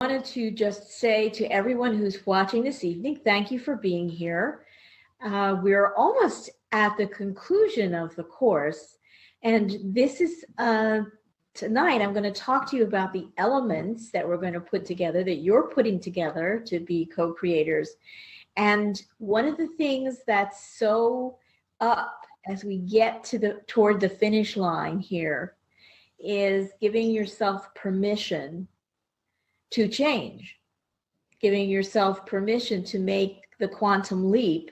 I wanted to just say to everyone who's watching this evening, thank you for being here. We're almost at the conclusion of the course, and this is tonight I'm going to talk to you about the elements that we're going to put together, that you're putting together to be co-creators. And one of the things that's so up as we get to toward the finish line here is giving yourself permission to change, giving yourself permission to make the quantum leap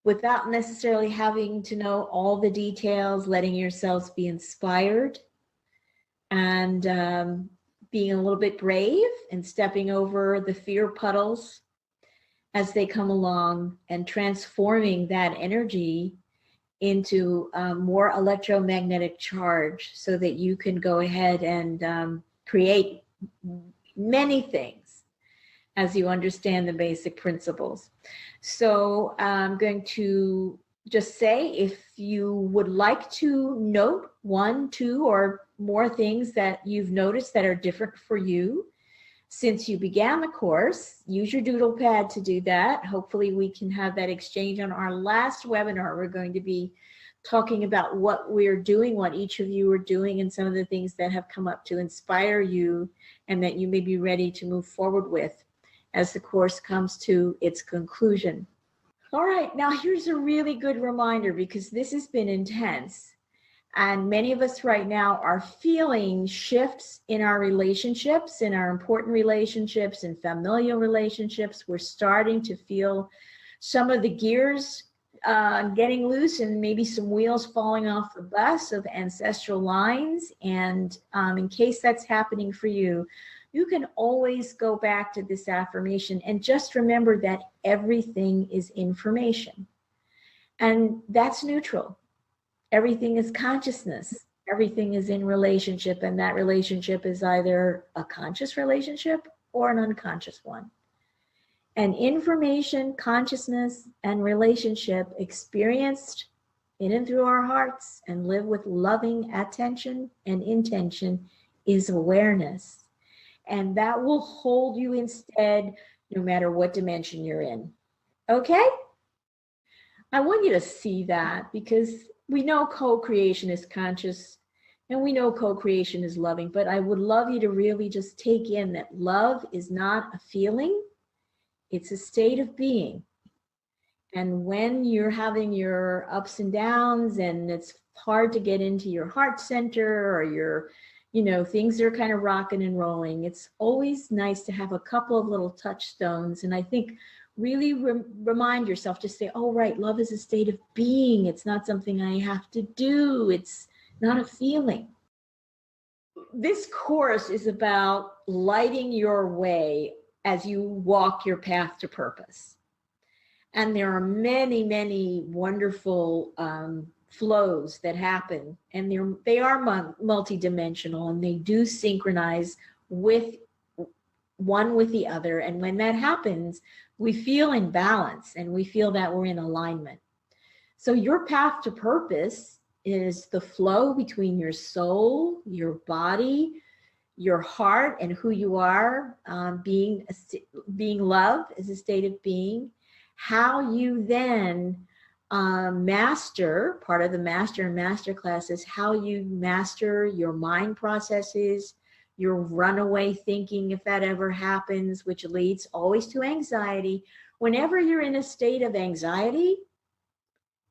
without necessarily having to know all the details, letting yourselves be inspired and being a little bit brave and stepping over the fear puddles as they come along and transforming that energy into more electromagnetic charge so that you can go ahead and create many things as you understand the basic principles. So I'm going to just say, if you would like to note 1, 2, or more things that you've noticed that are different for you since you began the course, use your doodle pad to do that. Hopefully we can have that exchange on our last webinar. We're going to be talking about what we're doing, what each of you are doing, and some of the things that have come up to inspire you and that you may be ready to move forward with as the course comes to its conclusion. All right, now here's a really good reminder, because this has been intense. And many of us right now are feeling shifts in our relationships, in our important relationships, in familial relationships. We're starting to feel some of the gears getting loose and maybe some wheels falling off the bus of ancestral lines. And in case that's happening for you, you can always go back to this affirmation and just remember that everything is information. And that's neutral. Everything is consciousness. Everything is in relationship, and that relationship is either a conscious relationship or an unconscious one. And information, consciousness, and relationship experienced in and through our hearts and live with loving attention and intention is awareness. And that will hold you instead, no matter what dimension you're in. Okay? I want you to see that, because we know co-creation is conscious and we know co-creation is loving, but I would love you to really just take in that love is not a feeling, it's a state of being. And when you're having your ups and downs and it's hard to get into your heart center, or things are kind of rocking and rolling, it's always nice to have a couple of little touchstones. And I think really remind yourself to say, oh, right, love is a state of being. It's not something I have to do. It's not a feeling. This course is about lighting your way as you walk your path to purpose. And there are many, many wonderful flows that happen, and they are multidimensional, and they do synchronize with one with the other. And when that happens, we feel in balance and we feel that we're in alignment. So your path to purpose is the flow between your soul, your body, your heart, and who you are. Being love is a state of being. How you then master, part of the master and masterclass is how you master your mind processes, your runaway thinking, if that ever happens, which leads always to anxiety. Whenever you're in a state of anxiety,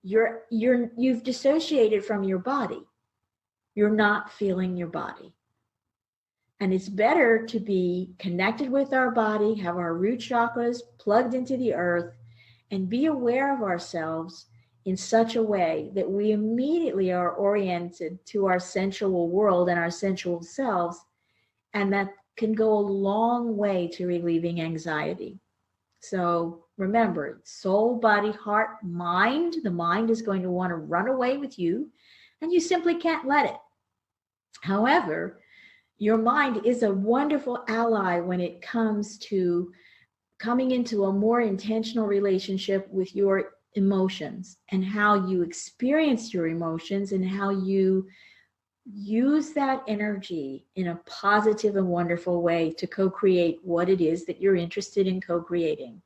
you've dissociated from your body. You're not feeling your body. And it's better to be connected with our body, have our root chakras plugged into the earth, and be aware of ourselves in such a way that we immediately are oriented to our sensual world and our sensual selves. And that can go a long way to relieving anxiety. So remember, soul, body, heart, mind. The mind is going to want to run away with you, and you simply can't let it. However, your mind is a wonderful ally when it comes to coming into a more intentional relationship with your emotions and how you experience your emotions and how you use that energy in a positive and wonderful way to co-create what it is that you're interested in co-creating.